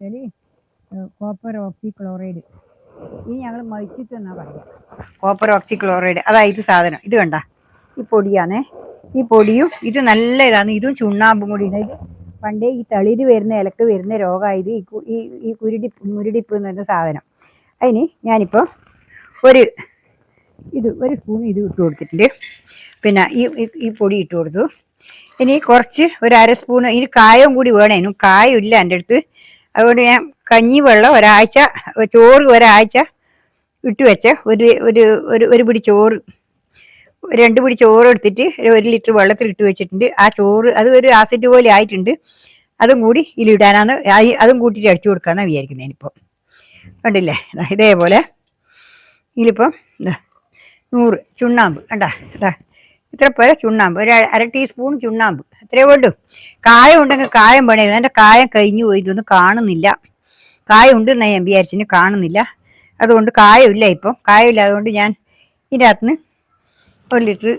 അതിൽ കോപ്പർ ഓക്സി ക്ലോറൈഡ്, ഇനി ഞങ്ങൾ മഴിച്ചിട്ട് എന്നാ പറയുക. കോപ്പർ ഓക്സി ക്ലോറൈഡ് അതായത് സാധനം ഇത് കണ്ട ഈ പൊടിയാണേ. ഈ പൊടിയും ഇത് നല്ല ഇതാണ്. ഇതും ചുണ്ണാമ്പും കൂടി ഇത് പണ്ടേ ഈ തളിര് വരുന്ന ഇലക്ക് വരുന്ന രോഗമായത് ഈ മുരടിപ്പ് എന്ന് പറയുന്ന സാധനം. അതിന് ഞാനിപ്പോൾ ഒരു സ്പൂൺ ഇത് ഇട്ട് കൊടുത്തിട്ടുണ്ട്. പിന്നെ ഈ പൊടി ഇട്ട് കൊടുത്തു. ഇനി കുറച്ച് ഒരു അര സ്പൂണ്, ഇനി കായം കൂടി വേണേനും. കായമില്ല എൻ്റെ അടുത്ത്, അതുകൊണ്ട് ഞാൻ കഞ്ഞിവെള്ളം ഒരാഴ്ച, ചോറ് ഒരാഴ്ച ഇട്ട് വെച്ച ഒരു പിടി ചോറ്, 2 പിടി ചോറ് എടുത്തിട്ട് 1 ലിറ്റർ വെള്ളത്തിൽ ഇട്ട് വെച്ചിട്ടുണ്ട്. ആ ചോറ് അത് ഒരു ആസിഡ് പോലെ ആയിട്ടുണ്ട്. അതും കൂടി ഇതിലിടാനാണ്, അതും കൂട്ടിയിട്ട് അടിച്ചു കൊടുക്കാമെന്നാണ് വിചാരിക്കുന്നത്. ഞാനിപ്പോൾ കണ്ടില്ലേ ഇതേപോലെ ഇതിലിപ്പം 100 ചുണ്ണാമ്പ് കണ്ടാ, ഇത്ര പോലെ ചുണ്ണാമ്പ്, ഒരു അര ടീസ്പൂൺ ചുണ്ണാമ്പ്, അത്രേ വേണ്ടു. കായം ഉണ്ടെങ്കിൽ കായം വേണമായിരുന്നു. എൻ്റെ കായം കഴിഞ്ഞു പോയി, ഇതൊന്നും കാണുന്നില്ല. കായം ഉണ്ടെന്നാണ് ഞാൻ വിചാരിച്ചിന്, കാണുന്നില്ല. അതുകൊണ്ട് കായമില്ല, ഇപ്പം കായമില്ല. അതുകൊണ്ട് ഞാൻ ഇതിൻ്റെ അകത്തുനിന്ന് 1 ലിറ്റർ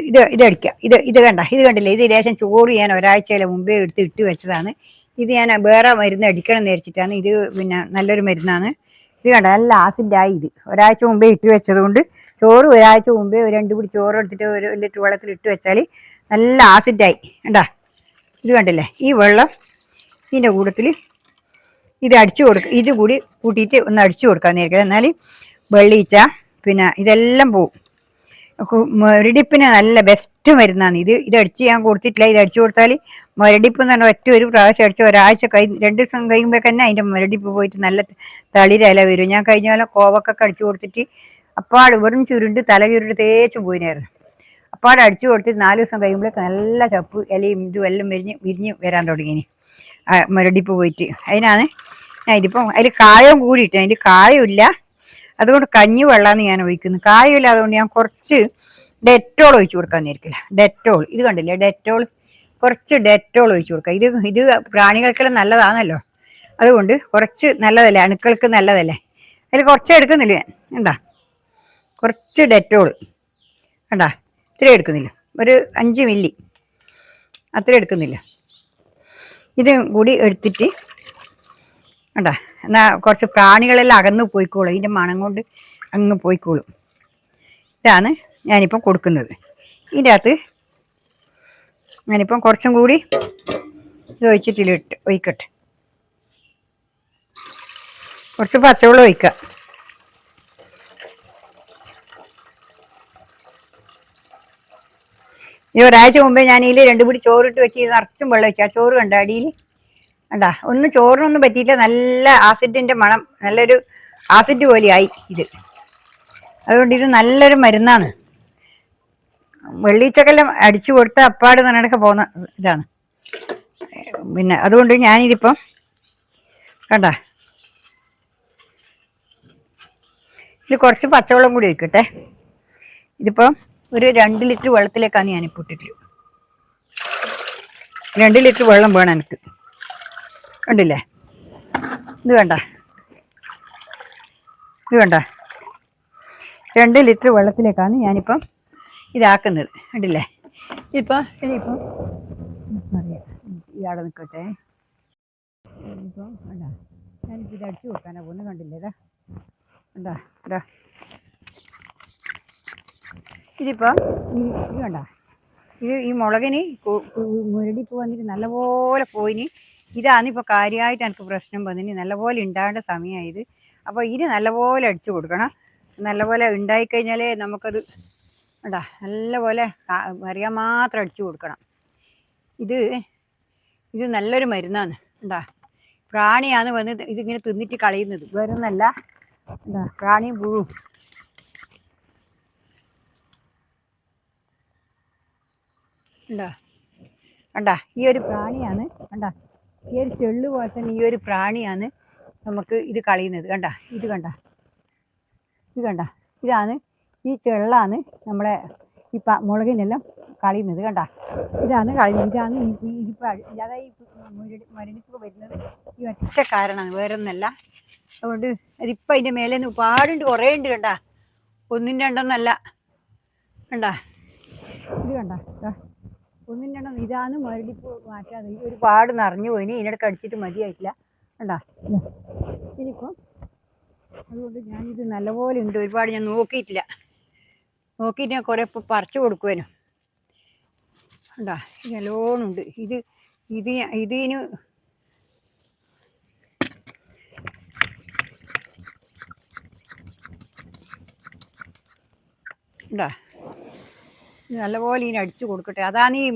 ഇത് അടിക്കുക. ഇത് കണ്ടില്ലേ, ഇത് ലേശം ചോറ് ഞാൻ ഒരാഴ്ചയിലെ മുമ്പേ ഇട്ട് വെച്ചതാണ്. ഇത് ഞാൻ വേറെ മരുന്ന് അടിക്കണം എന്ന് വിചാരിച്ചിട്ടാണ്. ഇത് പിന്നെ നല്ലൊരു മരുന്നാണ്. ഇത് കണ്ട നല്ല ആസിഡായി. ഇത് ഒരാഴ്ച മുമ്പേ ഇട്ട് വെച്ചത് കൊണ്ട്, ചോറ് ഒരാഴ്ച മുമ്പേ 2 പിടി ചോറ് എടുത്തിട്ട് 1 ലിറ്റർ വെള്ളത്തിൽ ഇട്ട് വെച്ചാൽ നല്ല ആസിഡായി. കണ്ടാ ഇത് കണ്ടില്ലേ, ഈ വെള്ളം ഇതിൻ്റെ കൂട്ടത്തിൽ ഇത് അടിച്ചു കൊടുക്കുക. ഇത് കൂടി കൂട്ടിയിട്ട് ഒന്ന് അടിച്ചു കൊടുക്കാമെന്ന് വിചാരിക്കുക. എന്നാൽ വെള്ളീച്ച പിന്നെ ഇതെല്ലാം പോവും. മുരടിപ്പിന് നല്ല ബെസ്റ്റ് മരുന്നാണ് ഇത് അടിച്ച് ഞാൻ കൊടുത്തിട്ടില്ല. ഇത് അടിച്ചു കൊടുത്താൽ മുരടിപ്പ് എന്ന് പറഞ്ഞാൽ ഒരു പ്രാവശ്യം അടിച്ച് ഒരാഴ്ച 2 ദിവസം കഴിയുമ്പോൾ തന്നെ അതിൻ്റെ മുരടിപ്പ് പോയിട്ട് നല്ല തളിരില വരും. ഞാൻ കഴിഞ്ഞ കാലം കോവക്കൊക്കെ അടിച്ചു കൊടുത്തിട്ട് അപ്പാട് വെറും ചുരുണ്ട് തല ചുരുണ്ട് തേച്ച് പോയിനായിരുന്നു. അപ്പാട് അടിച്ചു കൊടുത്തിട്ട് 4 ദിവസം കഴിയുമ്പോഴേക്ക് നല്ല ചപ്പ് ഇലയും ഇതും എല്ലാം വിരിഞ്ഞ് വരാൻ തുടങ്ങി മുരടിപ്പ് പോയിട്ട്. അതിനാണ് ഞാൻ ഇതിപ്പം അതിൽ കായം കൂടിയിട്ട്, അതിൽ കായമില്ല. അതുകൊണ്ട് കഞ്ഞി വെള്ളമാണ് ഞാൻ ഒഴിക്കുന്നത്. കായമില്ല, അതുകൊണ്ട് ഞാൻ കുറച്ച് ഡെറ്റോൾ ഒഴിച്ചു കൊടുക്കാമെന്ന് വിചാരിക്കില്ല. ഡെറ്റോൾ ഇത് കണ്ടില്ലേ, ഡെറ്റോൾ, കുറച്ച് ഡെറ്റോൾ ഒഴിച്ചു കൊടുക്കുക. ഇത് പ്രാണികൾക്കെല്ലാം നല്ലതാണല്ലോ, അതുകൊണ്ട് കുറച്ച് നല്ലതല്ലേ, അണുക്കൾക്ക് നല്ലതല്ലേ. അതിൽ കുറച്ചേ എടുക്കുന്നില്ല ഞാൻ. കണ്ടാ കുറച്ച് ഡെറ്റോൾ കണ്ടാ, ഇത്രയും എടുക്കുന്നില്ല, ഒരു 5 മില്ലി അത്ര എടുക്കുന്നില്ല. ഇത് കൂടി എടുത്തിട്ട് കണ്ടാ, എന്നാൽ കുറച്ച് പ്രാണികളെല്ലാം അകന്ന് പോയിക്കോളും, ഇതിൻ്റെ മണം കൊണ്ട് അങ്ങ് പോയിക്കോളും. ഇതാണ് ഞാനിപ്പം കൊടുക്കുന്നത്. ഇതിൻ്റെ അകത്ത് ഞാനിപ്പം കുറച്ചും കൂടി ഇത് ഒഴിക്കട്ടെ. കുറച്ച് പച്ചവെള്ളം ഒഴിക്കുക. ഈ ഒരാഴ്ച മുമ്പേ ഞാൻ ഇതിൽ 2 പിടി ചോറിട്ട് വെച്ച് നിറച്ചും വെള്ളം ഒഴിച്ചു. ആ ചോറ് കണ്ട അടിയിൽ കണ്ടാ, ചോറിനൊന്നും പറ്റിയില്ല. നല്ല ആസിഡിൻ്റെ മണം, നല്ലൊരു ആസിഡ് പോലെയായി ഇത്. അതുകൊണ്ട് ഇത് നല്ലൊരു മരുന്നാണ്. വെള്ളീച്ചക്കെല്ലാം അടിച്ചു കൊടുത്ത അപ്പാട് നനടക്ക് പോകുന്ന ഇതാണ്. പിന്നെ അതുകൊണ്ട് ഞാനിതിപ്പം കണ്ടാ, ഇത് കുറച്ച് പച്ചവെള്ളം കൂടി ഒഴിക്കട്ടെ. ഇതിപ്പം ഒരു 2 ലിറ്റർ വെള്ളത്തിലേക്കാണ് ഞാനിപ്പോൾ ഇട്ടിട്ട്. 2 ലിറ്റർ വെള്ളം വേണം എനിക്ക്. കണ്ടില്ലേ, ഇത് കണ്ട 2 ലിറ്റർ വെള്ളത്തിലേക്കാണ് ഞാനിപ്പം ഇതാക്കുന്നത്. കണ്ടില്ലേ, ഇനിയിപ്പം അറിയാം, ഇയാളെ നിൽക്കട്ടെ. ഇനിയിപ്പം കണ്ട ഞാനിപ്പോൾ ഇത് അടിച്ചു കൊടുക്കാനാ പോകുന്നത്. കണ്ടില്ലേ, കണ്ടാ ഇതിപ്പം ഇത് കണ്ട, ഈ മുളകിന് മുരടിപ്പ് വന്നിട്ട് നല്ലപോലെ പോയിന്. ഇതാണ് ഇപ്പോൾ കാര്യമായിട്ട് എനിക്ക് പ്രശ്നം വന്നിന്. നല്ലപോലെ ഉണ്ടാകേണ്ട സമയമായത്. അപ്പോൾ ഇതിന് നല്ലപോലെ അടിച്ചു കൊടുക്കണം. നല്ലപോലെ ഉണ്ടായിക്കഴിഞ്ഞാലേ നമുക്കത് കണ്ടാ നല്ലപോലെ അറിയാൻ മാത്രം അടിച്ചു കൊടുക്കണം. ഇത് നല്ലൊരു മരുന്നാണ്. കണ്ടാ, പ്രാണിയാണ് വന്ന് ഇതിങ്ങനെ തിന്നിട്ട് കളയുന്നത്, വേറെ ഒന്നല്ല. എന്താ പ്രാണിയും പുഴുവും കണ്ടാ ഈ ഒരു പ്രാണിയാണ്. കണ്ടാ, ഈ ഒരു ചെള്ളു പോലെ തന്നെ ഈ ഒരു പ്രാണിയാണ് നമുക്ക് ഇത് കളയുന്നത്. ഇത് കണ്ട ഇതാണ്, ഈ ചെള്ളാണ് നമ്മളെ ഈ മുളകിനെല്ലാം കളയുന്നത്. ഇതാണ് കളയുന്നത്. ഇതാണ് അതായത് മരുന്നിപ്പ് വരുന്നത് ഈ ഒറ്റ കാരണമാണ്, വേറെ ഒന്നല്ല. അതുകൊണ്ട് അതിപ്പോൾ അതിൻ്റെ മേലെ നിന്ന് പാടുണ്ട്, കുറേ ഉണ്ട്. കണ്ടാ, 1 2 ഒന്നല്ല. ഇത് ഒന്നിൻ്റെ ഇതാന്ന് മരടിപ്പ് മാറ്റാതെ ഒരുപാട് നിറഞ്ഞു പോയിന് ഇതിനിടയ്ക്ക് അടിച്ചിട്ട് മതിയായിട്ടില്ല കണ്ടാ. ഇനിയിപ്പം അതുകൊണ്ട് ഞാനിത് നല്ലപോലെ ഉണ്ട്, ഒരുപാട് ഞാൻ നോക്കിയിട്ടില്ല. നോക്കിയിട്ട് ഞാൻ കുറേ ഇപ്പോൾ പറിച്ചു കൊടുക്കുവാനും കണ്ടാ. നല്ലോണം ഉണ്ട് ഇതിന് ഉണ്ടാ. നല്ലപോലെ ഇതിന് അടിച്ചു കൊടുക്കട്ടെ. അതാണ് ഈ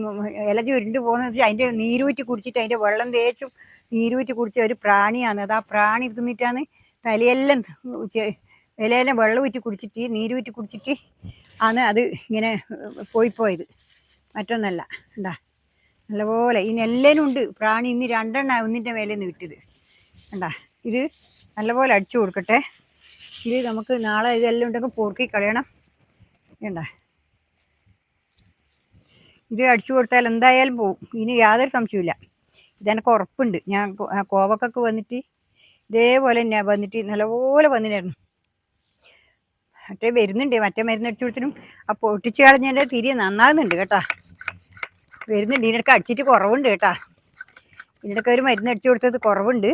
ഇല ചുരുണ്ട് പോകുന്നത്. അതിൻ്റെ നീരൂറ്റി കുടിച്ചിട്ട് അതിൻ്റെ വെള്ളം തേച്ചും നീരൂറ്റി കുടിച്ച ഒരു പ്രാണിയാണ്. അത് ആ പ്രാണി തിന്നിട്ടാണ് തലയെല്ലാം ഇലയെല്ലാം വെള്ളം ഊറ്റി കുടിച്ചിട്ട് നീരൂറ്റി കുടിച്ചിട്ട് ആണ് അത് ഇങ്ങനെ പോയത്, മറ്റൊന്നല്ല. ഉണ്ടാ നല്ലപോലെ ഈ നെല്ലേനും ഉണ്ട് പ്രാണി. ഇന്ന് 2 ഒന്നിൻ്റെ മേലെ നിന്ന് കിട്ടിയത് കണ്ടാ. ഇത് നല്ലപോലെ അടിച്ചു കൊടുക്കട്ടെ. ഇത് നമുക്ക് നാളെ ഇതെല്ലാം ഉണ്ടെങ്കിൽ പൊറുക്കി കളയണം. വേണ്ട, ഇത് അടിച്ചു കൊടുത്താൽ എന്തായാലും പോവും, ഇനി യാതൊരു സംശയമില്ല. ഇതെനിക്ക് ഉറപ്പുണ്ട്. ഞാൻ കോവക്കൊക്കെ വന്നിട്ട് ഇതേപോലെ തന്നെ വന്നിട്ട് നല്ലപോലെ വന്നിട്ടായിരുന്നു. മറ്റേ വരുന്നുണ്ട്, മറ്റേ മരുന്ന് അടിച്ചു കൊടുത്തിനും ആ പൊട്ടിച്ച് കളഞ്ഞതിൻ്റെ തിരി നന്നാകുന്നുണ്ട് കേട്ടാ. വരുന്നുണ്ട്, ഇതിനൊക്കെ അടിച്ചിട്ട് കുറവുണ്ട് കേട്ടാ. ഇതിനൊക്കെ ഒരു മരുന്ന് അടിച്ചു കൊടുത്തത് കുറവുണ്ട്.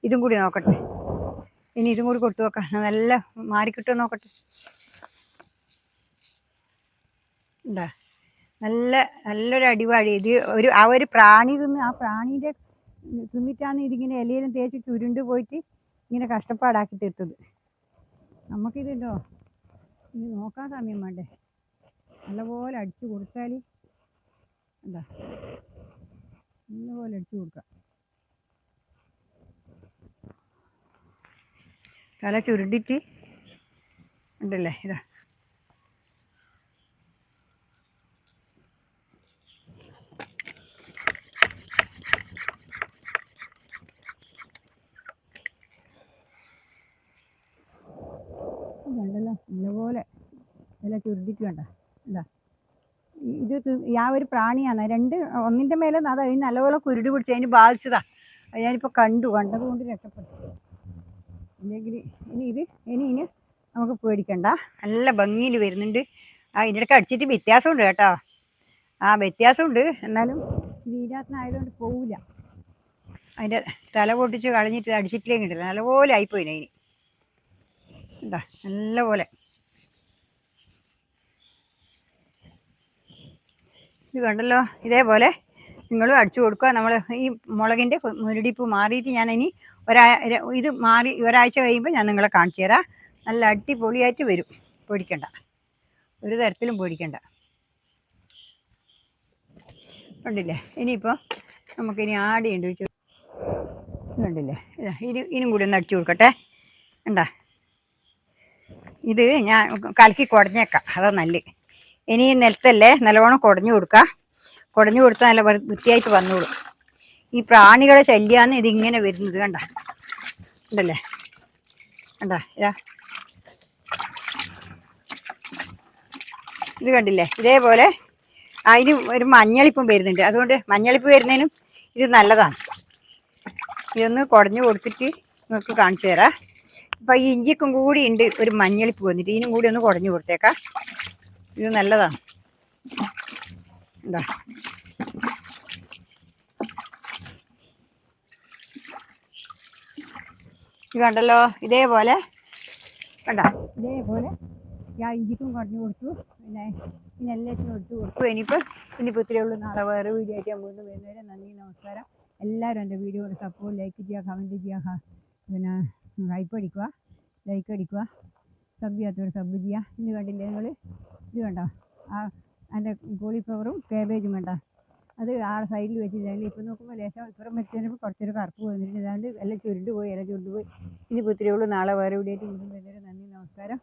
ഇതും കൂടി നോക്കട്ടെ, ഇനി ഇതും കൂടി കൊടുത്തു നോക്കാം, നല്ല മാറിക്കിട്ടുമോ നോക്കട്ടെ. ഉണ്ടാ നല്ലൊരു അടിപാടി. ഇത് ആ ഒരു പ്രാണി തിന്ന് ആ പ്രാണീൻ്റെ തിന്നിട്ടാണ് ഇതിങ്ങനെ ഇലയിലും തേച്ച് ചുരുണ്ട് പോയിട്ട് ഇങ്ങനെ കഷ്ടപ്പാടാക്കി തീർത്തത്. നമുക്കിതുണ്ടോ ഇത് നോക്കാൻ സമയം വേണ്ടേ. നല്ലപോലെ അടിച്ചു കൊടുത്താൽ എന്താ നല്ലപോലെ അടിച്ചു കൊടുക്കാം. തല ചുരുണ്ടിട്ട് ഉണ്ടല്ലേ ഇതാ. കണ്ടല്ലോ നല്ലപോലെ ഇല ചുരുണ്ടിട്ട് കണ്ട. എന്താ ഇത് ആ ഒരു പ്രാണിയാണ്. ഒന്നിൻ്റെ മേലെ അത് അതിന് നല്ലപോലെ കുരുടി പിടിച്ച് അതിന് ബാധിച്ചതാ. അത് ഞാനിപ്പോൾ കണ്ടതുകൊണ്ട് രക്ഷപ്പെട്ടു. ഇല്ലെങ്കിൽ ഇനി നമുക്ക് പേടിക്കണ്ട, നല്ല ഭംഗിയിൽ വരുന്നുണ്ട്. ഇതിൻ്റെ ഇടയ്ക്ക് അടിച്ചിട്ട് വ്യത്യാസമുണ്ട് കേട്ടോ. വ്യത്യാസമുണ്ട്, എന്നാലും ഇതിനകത്തുനിന്നായതുകൊണ്ട് പോവില്ല. അതിൻ്റെ തല പൊട്ടിച്ച് കളഞ്ഞിട്ട് അടിച്ചിട്ടിലേക്ക് കിട്ടില്ല, നല്ലപോലെ ആയിപ്പോയിന് അതിന്. എന്താ നല്ലപോലെ ഇത് കണ്ടല്ലോ. ഇതേപോലെ നിങ്ങളും അടിച്ചു കൊടുക്കുക. നമ്മൾ ഈ മുളകിൻ്റെ മുരടിപ്പ് മാറിയിട്ട് ഞാനിനി ഇത് മാറി ഒരാഴ്ച കഴിയുമ്പോൾ ഞാൻ നിങ്ങളെ കാണിച്ചു തരാം. നല്ല അടിപൊളിയായിട്ട് വരും, പേടിക്കണ്ട, ഒരു തരത്തിലും പേടിക്കണ്ട. കണ്ടില്ലേ. ഇനിയിപ്പോൾ നമുക്കിനി ആടിയുണ്ട് കണ്ടില്ലേ. ഇനും കൂടി ഒന്ന് അടിച്ചു കൊടുക്കട്ടെ. കണ്ടാ, ഇത് ഞാൻ കലക്കി കുടഞ്ഞേക്കാം, അതാ നല്ലത്. ഇനി നിലത്തല്ലേ നല്ലവണ്ണം കുടഞ്ഞു കൊടുക്കുക. കുടഞ്ഞു കൊടുത്താൽ നല്ല വൃത്തിയായിട്ട് വന്നോളും. ഈ പ്രാണികളെ ശല്യമാണ് ഇതിങ്ങനെ വരുന്നത്. കണ്ട ഉണ്ടല്ലേ. കണ്ടാ ഇത് കണ്ടില്ലേ. ഇതേപോലെ അതിന് ഒരു മഞ്ഞളിപ്പും വരുന്നുണ്ട്. അതുകൊണ്ട് മഞ്ഞളിപ്പ് വരുന്നതിനും ഇത് നല്ലതാണ്. ഇതൊന്ന് കുടഞ്ഞു കൊടുത്തിട്ട് നിങ്ങൾക്ക് കാണിച്ചു തരാം. ഇപ്പം ഈ ഇഞ്ചിക്കും കൂടി ഉണ്ട് ഒരു മഞ്ഞളിപ്പ് വന്നിട്ട്, ഇതിനും കൂടി ഒന്ന് കുടഞ്ഞു കൊടുത്തേക്കാം. ഇത് നല്ലതാണ്. എന്താ ഇത് കണ്ടല്ലോ. ഇതേപോലെ കണ്ട, ഇതേപോലെ ഞാൻ ഇഞ്ചിക്കും കുടഞ്ഞു കൊടുത്തു, പിന്നെ എല്ലാത്തിനും എടുത്തു കൊടുത്തു. ഇനിയിപ്പോൾ ഇത്രയേ ഉള്ളൂ. നാളെ വേറെ വീഡിയോ ആയിട്ട് ഞാൻ വീണ്ടും വരുന്നവരെ നന്ദി, നമസ്കാരം. എല്ലാവരും എൻ്റെ വീഡിയോയുടെ സപ്പോർട്ട് ലൈക്ക് ചെയ്യുക, കമൻറ്റ് ചെയ്യുക, പിന്നെ ലൈക്ക് അടിക്കുക, സബ് ചെയ്യാത്തവർ സബ് ചെയ്യുക. ഇന്ന് കണ്ടില്ലേ നിങ്ങൾ, ഇത് കണ്ടോ എൻ്റെ കോളിഫ്ലവറും കാബേജും വേണ്ട, അത് ആ സൈഡിൽ വെച്ചിട്ടാണ്. ഇപ്പോൾ നോക്കുമ്പോൾ ലേശം ഇപ്പുറം വെച്ചപ്പോൾ കുറച്ചൊരു കറുപ്പ് വന്നിട്ട് ഇതാണ്ട് എല്ലാം ചുരുണ്ട് പോയി. ഇനി ഇത്രയേ ഉള്ളൂ. നാളെ വേറെ വീഡിയോ ആയിട്ട് വീണ്ടും വരുന്നവരെ നന്ദി, നമസ്കാരം.